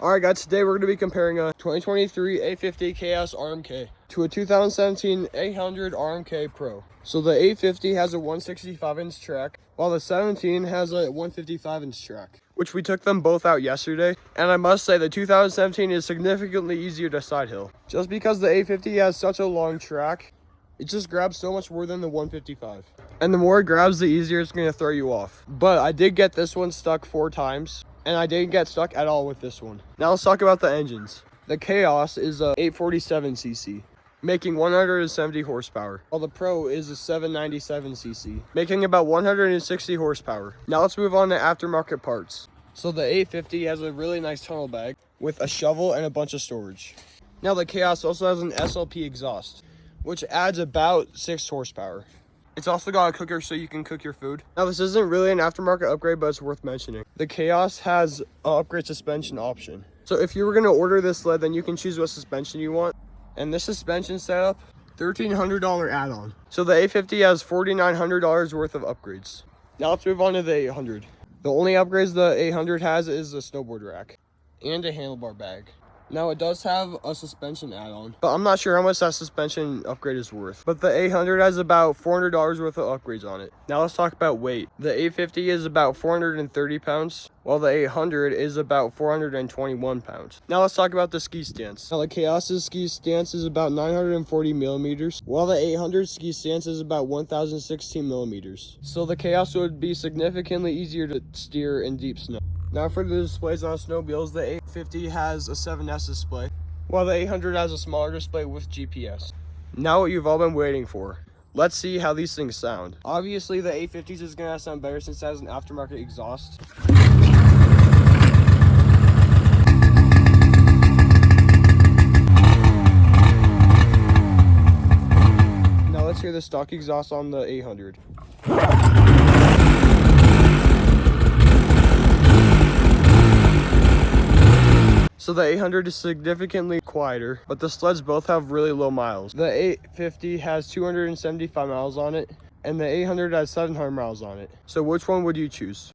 Alright guys, today we're going to be comparing a 2023 850 KS RMK to a 2017 800 RMK Pro. So the 850 has a 165-inch track, while the 17 has a 155-inch track, which we took them both out yesterday. And I must say the 2017 is significantly easier to side hill. Just because the 850 has such a long track, it just grabs so much more than the 155. And the more it grabs, the easier it's going to throw you off. But I did get this one stuck 4 times. And I didn't get stuck at all with this one. Now let's talk about the engines. The Chaos is a 847cc, making 170 horsepower, while the Pro is a 797cc, making about 160 horsepower. Now let's move on to aftermarket parts. So the 850 has a really nice tunnel bag with a shovel and a bunch of storage. Now the Chaos also has an SLP exhaust, which adds about 6 horsepower. It's also got a cooker so you can cook your food. Now this isn't really an aftermarket upgrade, but it's worth mentioning. The Chaos has an upgrade suspension option. So if you were going to order this sled, then you can choose what suspension you want. And this suspension setup, $1,300 add-on. So the 850 has $4,900 worth of upgrades. Now let's move on to the 800. The only upgrades the 800 has is a snowboard rack and a handlebar bag. Now it does have a suspension add-on, but I'm not sure how much that suspension upgrade is worth. But the 800 has about $400 worth of upgrades on it. Now let's talk about weight. The 850 is about 430 pounds, while the 800 is about 421 pounds. Now let's talk about the ski stance. Now the Chaos's ski stance is about 940 millimeters, while the 800 ski stance is about 1016 millimeters. So the Chaos would be significantly easier to steer in deep snow. Now for the displays on snowmobiles, the 850 has a 7S display, while the 800 has a smaller display with GPS. Now what you've all been waiting for. Let's see how these things sound. Obviously the 850s is going to sound better since it has an aftermarket exhaust. Now let's hear the stock exhaust on the 800. So the 800 is significantly quieter, but the sleds both have really low miles. The 850 has 275 miles on it, and the 800 has 700 miles on it. So which one would you choose?